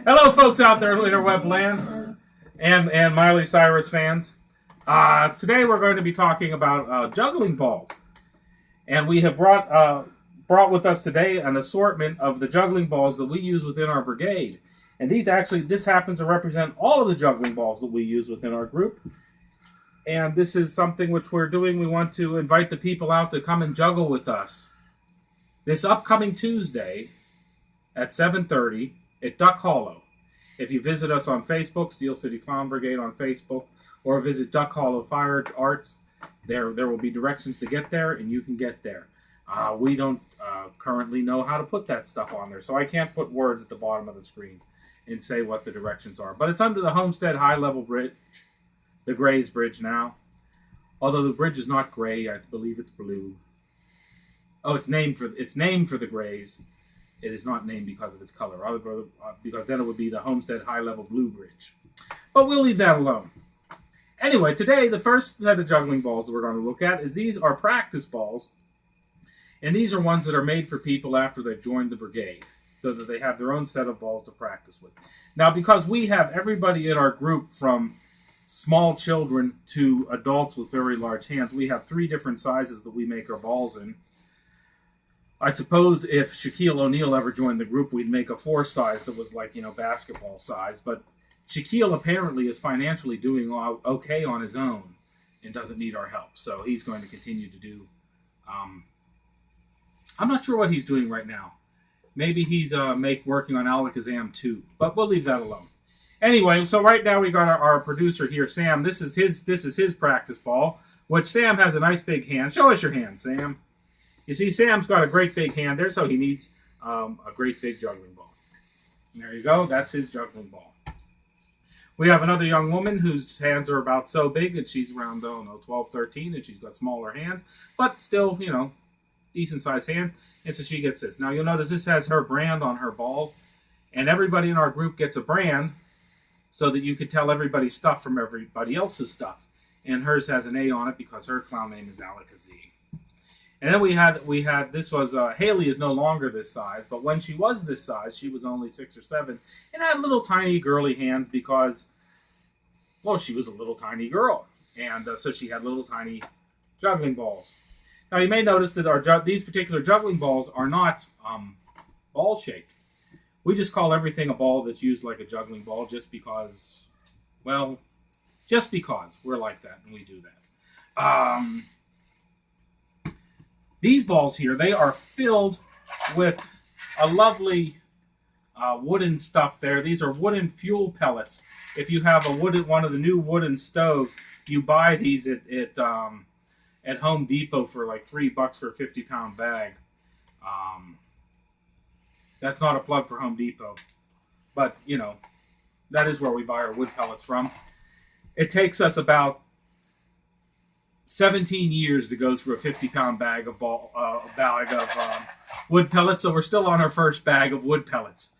Hello, folks out there in interweb land and Miley Cyrus fans. Today we're going to be talking about juggling balls, and we have brought with us today an assortment of the juggling balls that we use within our brigade. And this happens to represent all of the juggling balls that we use within our group. And this is something which we're doing. We want to invite the people out to come and juggle with us this upcoming Tuesday at 7:30 at Duck Hollow. If you visit us on Facebook, Steel City Clown Brigade on Facebook, or visit Duck Hollow Fire Arts, there will be directions to get there, and you can get there. We don't currently know how to put that stuff on there, so I can't put words at the bottom of the screen and say what the directions are. But it's under the Homestead High Level Bridge, the Grays Bridge now. Although the bridge is not gray, I believe it's blue. Oh, it's named for the Grays. It is not named because of its color, because then it would be the Homestead High Level Blue Bridge. But we'll leave that alone. Anyway, today the first set of juggling balls that we're going to look at is these are practice balls. And these are ones that are made for people after they've joined the brigade, so that they have their own set of balls to practice with. Now, because we have everybody in our group from small children to adults with very large hands, we have 3 different sizes that we make our balls in. I suppose if Shaquille O'Neal ever joined the group, we'd make a 4 size that was like, basketball size. But Shaquille apparently is financially doing okay on his own and doesn't need our help. So he's going to continue to do... I'm not sure what he's doing right now. Maybe he's working on Alakazam 2. But we'll leave that alone. Anyway, so right now we got our producer here, Sam. This is his practice ball, which Sam has a nice big hand. Show us your hand, Sam. You see, Sam's got a great big hand there, so he needs a great big juggling ball. And there you go. That's his juggling ball. We have another young woman whose hands are about so big, and she's around, 12, 13, and she's got smaller hands, but still, decent-sized hands. And so she gets this. Now, you'll notice this has her brand on her ball, and everybody in our group gets a brand so that you could tell everybody's stuff from everybody else's stuff. And hers has an A on it because her clown name is Alakazam. And then we had this was Haley is no longer this size, but when she was this size, she was only 6 or 7 and had little tiny girly hands because, well, she was a little tiny girl, and so she had little tiny juggling balls. Now you may notice that these particular juggling balls are not ball shaped. We just call everything a ball that's used like a juggling ball just because we're like that and we do that. These balls here, they are filled with a lovely wooden stuff there. These are wooden fuel pellets. If you have one of the new wooden stoves, you buy these at Home Depot for like $3 for a 50-pound bag. That's not a plug for Home Depot, but that is where we buy our wood pellets from. It takes us about 17 years to go through a 50-pound bag of wood pellets, so we're still on our first bag of wood pellets.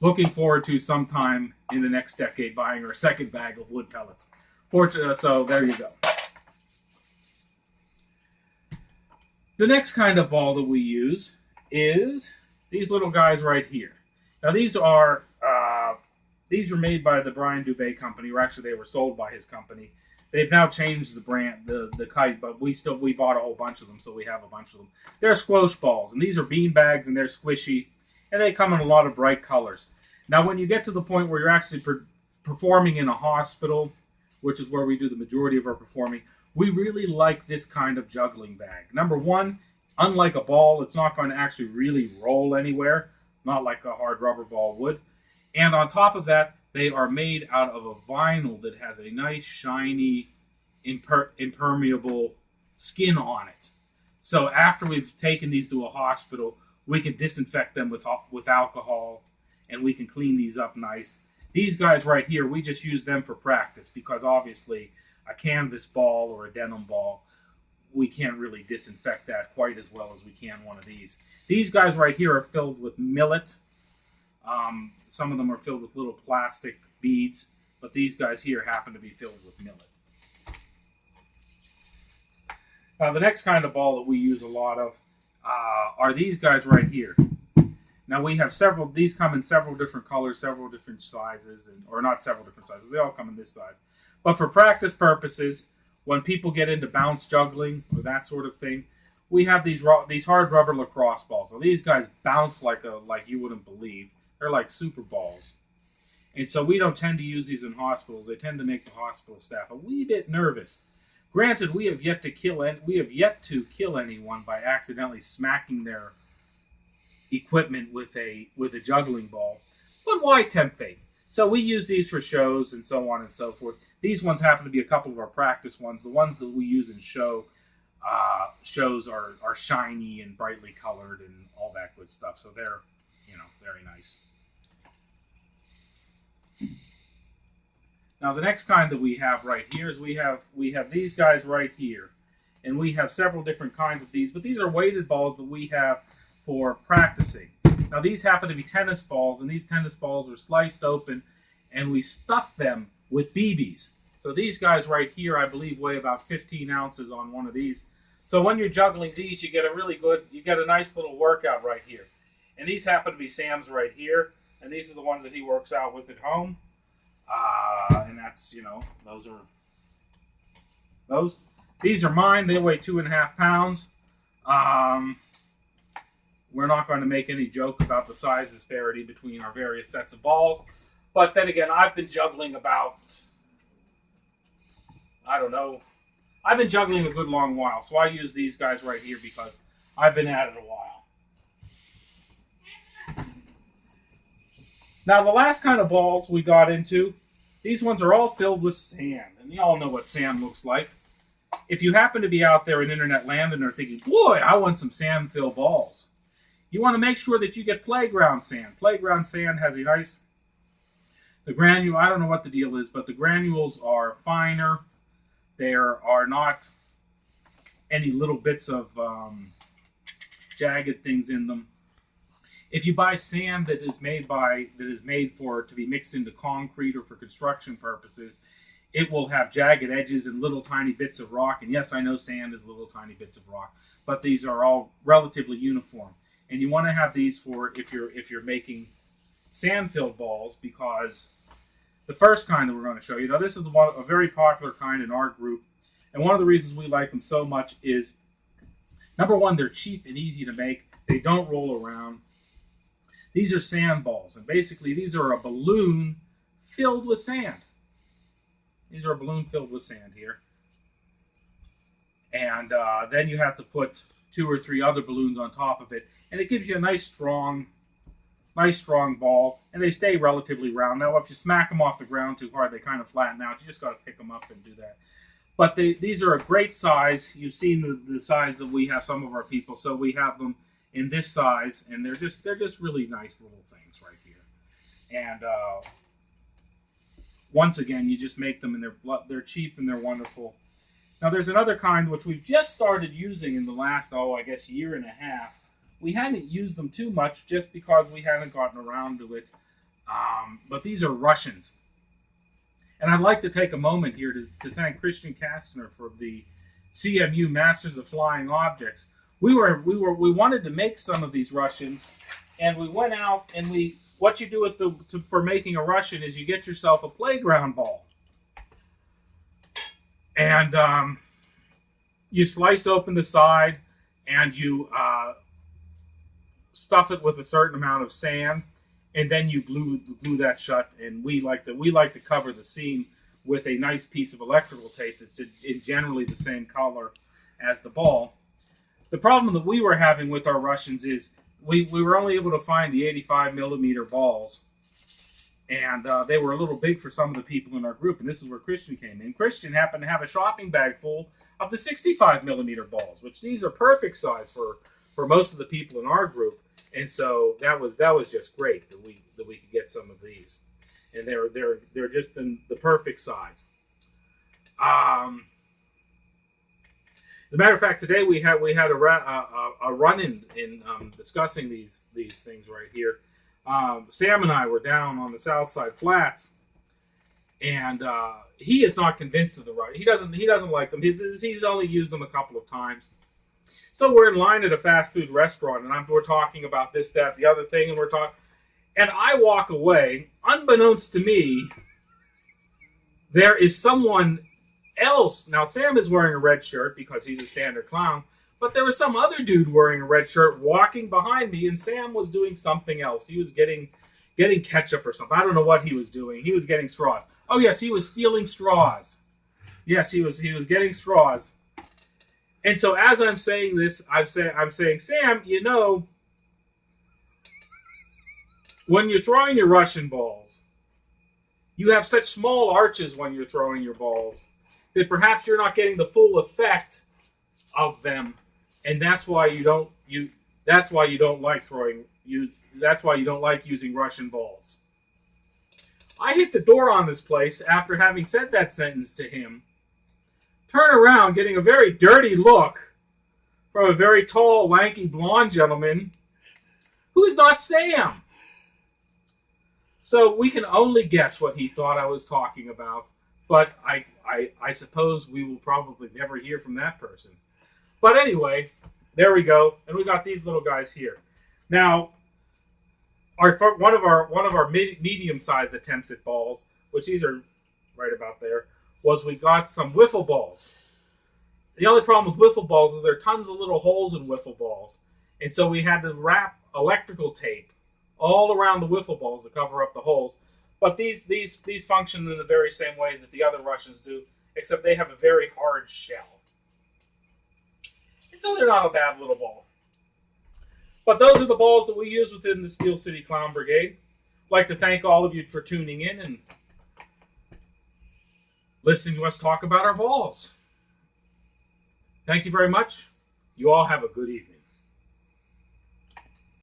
Looking forward to sometime in the next decade buying our second bag of wood pellets. So there you go. The next kind of ball that we use is these little guys right here. Now these were made by the Brian Dubé company, or actually they were sold by his company. They've now changed the brand, the kite, but we bought a whole bunch of them, so we have a bunch of them. They're squash balls, and these are bean bags, and they're squishy, and they come in a lot of bright colors. Now, when you get to the point where you're actually performing in a hospital, which is where we do the majority of our performing, we really like this kind of juggling bag. Number one, unlike a ball, it's not going to actually really roll anywhere, not like a hard rubber ball would. And on top of that, they are made out of a vinyl that has a nice, shiny, impermeable skin on it. So after we've taken these to a hospital, we can disinfect them with alcohol, and we can clean these up nice. These guys right here, we just use them for practice because obviously a canvas ball or a denim ball, we can't really disinfect that quite as well as we can one of these. These guys right here are filled with millet. Some of them are filled with little plastic beads, but these guys here happen to be filled with millet. The next kind of ball that we use a lot of are these guys right here. Now we have several. These come in several different colors, several different sizes, or not several different sizes. They all come in this size. But for practice purposes, when people get into bounce juggling or that sort of thing, we have these hard rubber lacrosse balls. Now these guys bounce like you wouldn't believe. They're like super balls. And so we don't tend to use these in hospitals. They tend to make the hospital staff a wee bit nervous. Granted, we have yet to kill anyone by accidentally smacking their equipment with a juggling ball. But why tempt fate? So we use these for shows and so on and so forth. These ones happen to be a couple of our practice ones. The ones that we use in shows are shiny and brightly colored and all that good stuff. So they're very nice. Now the next kind that we have right here is we have these guys right here, and we have several different kinds of these, but these are weighted balls that we have for practicing. Now these happen to be tennis balls, and these tennis balls are sliced open, and we stuff them with BBs. So these guys right here, I believe, weigh about 15 ounces on one of these. So when you're juggling these, you get a nice little workout right here. And these happen to be Sam's right here, and these are the ones that he works out with at home. And that's, those. These are mine. They weigh 2.5 pounds. We're not going to make any joke about the size disparity between our various sets of balls. But then again, I've been juggling I've been juggling a good long while. So I use these guys right here because I've been at it a while. Now, the last kind of balls we got into, these ones are all filled with sand. And you all know what sand looks like. If you happen to be out there in internet land and are thinking, boy, I want some sand-filled balls, you want to make sure that you get playground sand. Playground sand has the granule, I don't know what the deal is, but the granules are finer. There are not any little bits of jagged things in them. If you buy sand that is made to be mixed into concrete or for construction purposes, it will have jagged edges and little tiny bits of rock. And yes, I know sand is little tiny bits of rock, but these are all relatively uniform. And you want to have these for if you're making sand-filled balls, because the first kind that we're going to show you, now this is a very popular kind in our group, and one of the reasons we like them so much is, number one, they're cheap and easy to make. They don't roll around. These are sand balls, and basically these are a balloon filled with sand. These are a balloon filled with sand here. And then you have to put 2 or 3 other balloons on top of it, and it gives you a nice strong ball, and they stay relatively round. Now, if you smack them off the ground too hard, they kind of flatten out. You just got to pick them up and do that. But these are a great size. You've seen the size that we have some of our people, so we have them in this size, and they're just really nice little things right here. And once again, you just make them, and they're cheap and they're wonderful. Now, there's another kind which we've just started using in the last, year and a half. We hadn't used them too much just because we hadn't gotten around to it. But these are Russians. And I'd like to take a moment here to thank Christian Kastner for the CMU Masters of Flying Objects. We wanted to make some of these Russians, and we went out and what you do for making a Russian is you get yourself a playground ball. And you slice open the side, and you stuff it with a certain amount of sand, and then you glue that shut. And we like to cover the seam with a nice piece of electrical tape that's generally the same color as the ball. The problem that we were having with our Russians is we were only able to find the 85 millimeter balls, and they were a little big for some of the people in our group. And this is where Christian came in. Christian happened to have a shopping bag full of the 65 millimeter balls, which these are perfect size for most of the people in our group. And so that was just great that we could get some of these, and they're just in the perfect size. As a matter of fact, today we had a run-in in discussing these things right here. Sam and I were down on the Southside Flats, and he is not convinced of the right. He doesn't like them. He's only used them a couple of times. So we're in line at a fast food restaurant, and we're talking about this, that, the other thing, and we're talking. And I walk away, unbeknownst to me, there is someone else. Now, Sam is wearing a red shirt because he's a standard clown, but there was some other dude wearing a red shirt walking behind me, and Sam was doing something else. He was getting ketchup or something. I don't know what he was doing. He was getting straws. Oh, yes, he was stealing straws. Yes, he was getting straws. And so as I'm saying this, I'm saying, Sam, you know, when you're throwing your Russian balls, you have such small arches when you're throwing your balls that perhaps you're not getting the full effect of them, and that's why you don't like using Russian balls. I hit the door on this place after having said that sentence to him. Turn around, getting a very dirty look from a very tall, lanky, blonde gentleman who is not Sam. So we can only guess what he thought I was talking about, but I suppose we will probably never hear from that person. But anyway, there we go, and we got these little guys here. Now, one of our medium-sized attempts at balls, which these are right about there, was we got some wiffle balls. The only problem with wiffle balls is there are tons of little holes in wiffle balls, and so we had to wrap electrical tape all around the wiffle balls to cover up the holes. But these function in the very same way that the other Russians do, except they have a very hard shell. And so they're not a bad little ball. But those are the balls that we use within the Steel City Clown Brigade. I'd like to thank all of you for tuning in and listening to us talk about our balls. Thank you very much. You all have a good evening.